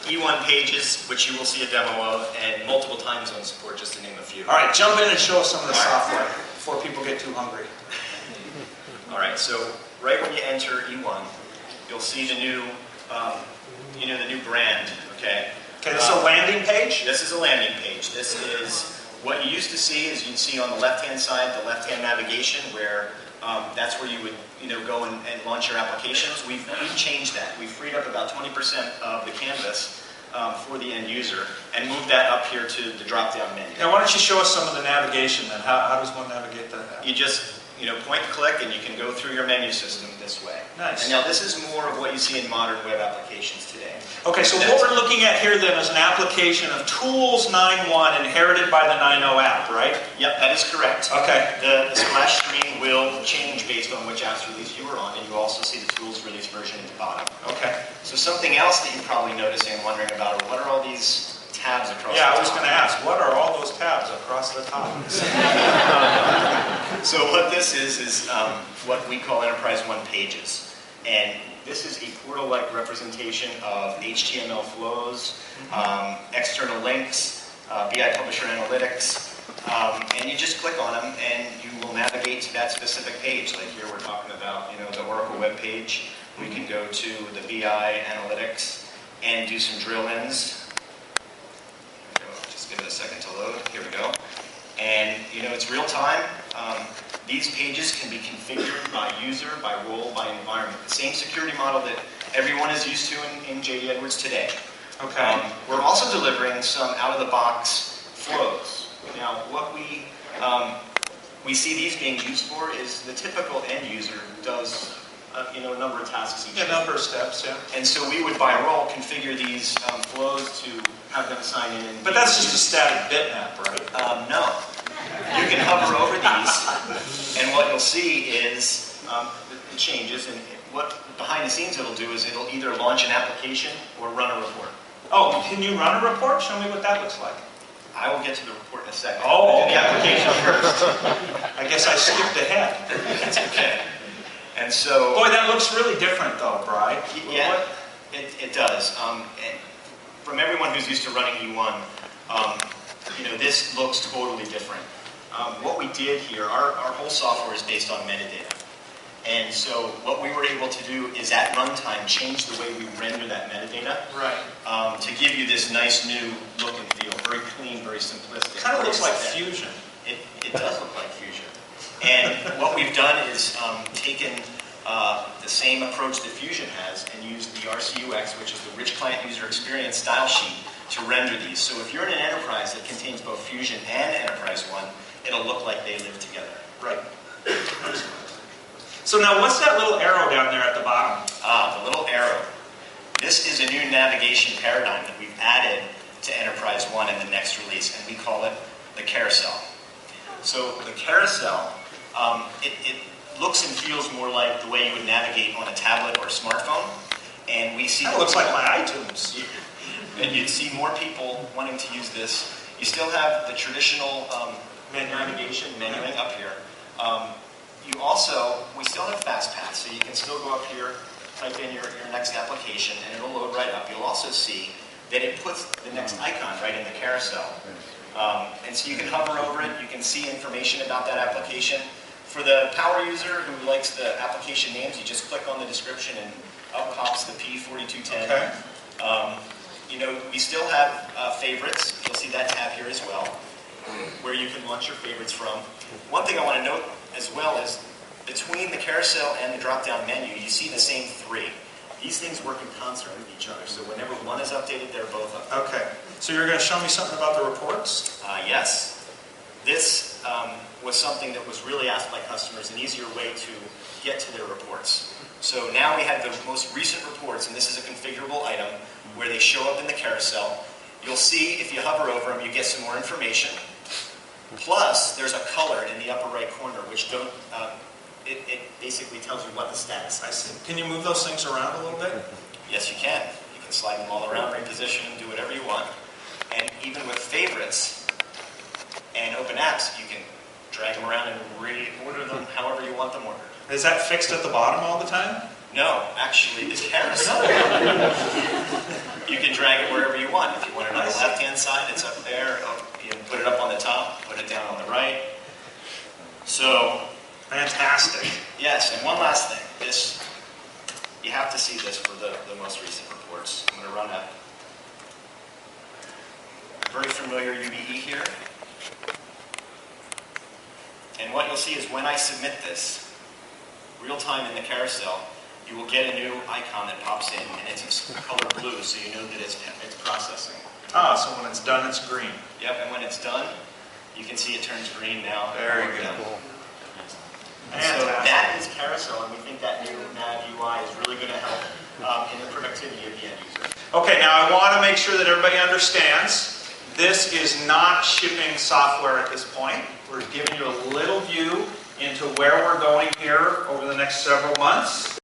E1 pages, which you will see a demo of, and multiple time zone support, just to name a few. All right, jump in and show us some of the software before people get too hungry. All right, so right when you enter E1, you'll see the new, the new brand. Okay. Okay, this is a landing page? This is a landing page. This is what you used to see is you'd see on the left-hand side, the left-hand navigation, where that's where you would go and launch your applications. We've changed that. We've freed up about 20% of the canvas for the end user and moved that up here to the drop-down menu. Now, why don't you show us some of the navigation then? How does one navigate that? You just point and click, and you can go through your menu system this way. Nice. And now this is more of what you see in modern web applications today. Okay, so what we're looking at here then is an application of Tools 9.1 inherited by the 9.0 app, right? Yep, that is correct. Okay. The splash screen will change based on which apps release you are on, and you also see the Tools release version at the bottom. Okay. So something else that you're probably noticing and wondering about are what are all these tabs across the top? Yeah, I was going to ask, what are all those tabs across the top? So what this is what we call EnterpriseOne pages. And this is a portal-like representation of HTML flows, external links, BI Publisher Analytics, and you just click on them and you will navigate to that specific page. Like here we're talking about the Oracle web page. We can go to the BI Analytics and do some drill-ins. Just give it a second to load. Here we go. And it's real time. These pages can be configured by user, by role, by environment. The same security model that everyone is used to in JD Edwards today. Okay. We're also delivering some out-of-the-box flows. Now, what we see these being used for is the typical end user does a number of tasks each day. A number of steps, yeah. And so we would, by role, configure these flows to have them sign in. But that's just a static bitmap, right? No. You can hover over these, and what you'll see is the changes, and what behind the scenes it'll do is it'll either launch an application or run a report. Oh, can you run a report? Show me what that looks like. I will get to the report in a second. Oh, do the application first. I guess I skipped ahead. That's okay. And so... Boy, that looks really different though, Bri. Yeah, it does. And from everyone who's used to running E1, this looks totally different. What we did here, our whole software is based on metadata. And so what we were able to do is at runtime change the way we render that metadata. Right. To give you this nice new look and feel. Very clean, very simplistic. It kind of looks like Fusion. It does look like Fusion. And what we've done is taken the same approach that Fusion has and used the RCUX, which is the Rich Client User Experience style sheet, to render these. So if you're in an enterprise that contains both Fusion and EnterpriseOne, it'll look like they live together. Right. So now what's that little arrow down there at the bottom? The little arrow. This is a new navigation paradigm that we've added to EnterpriseOne in the next release, and we call it the carousel. So the carousel, it looks and feels more like the way you would navigate on a tablet or a smartphone. And we see... That looks like my iTunes. And you'd see more people wanting to use this. You still have the traditional navigation menuing up here. We still have FastPath, so you can still go up here, type in your next application, and it'll load right up. You'll also see that it puts the next icon right in the carousel. And so you can hover over it, you can see information about that application. For the power user who likes the application names, you just click on the description and up pops the P4210. Okay. We still have favorites. You'll see that tab here as well, where you can launch your favorites from. One thing I want to note as well is between the carousel and the drop-down menu, you see the same three. These things work in concert with each other, so whenever one is updated, they're both updated. Okay. So you're going to show me something about the reports? Yes. This was something that was really asked by customers, an easier way to get to their reports. So now we have the most recent reports, and this is a configurable item where they show up in the carousel. You'll see if you hover over them, you get some more information. Plus, there's a color in the upper right corner, which it basically tells you what the status is. I see. Can you move those things around a little bit? Yes, you can. You can slide them all around, reposition them, do whatever you want. And even with favorites and open apps, you can drag them around and reorder them however you want them ordered. Is that fixed at the bottom all the time? No, actually, the carousel. You can drag it wherever So, Fantastic. yes, and one last thing. This, you have to see this for the most recent reports. I'm going to run a very familiar UBE here. And what you'll see is when I submit this, real time in the carousel, you will get a new icon that pops in, and it's color blue, so you know that it's processing. Ah, so when it's done, it's green. Yep, and when it's done, you can see it turns green now. Very good. Done. Fantastic. So that is carousel, and we think that new nav UI is really going to help in the productivity of the end user. Okay, now I want to make sure that everybody understands this is not shipping software at this point. We're giving you a little view into where we're going here over the next several months.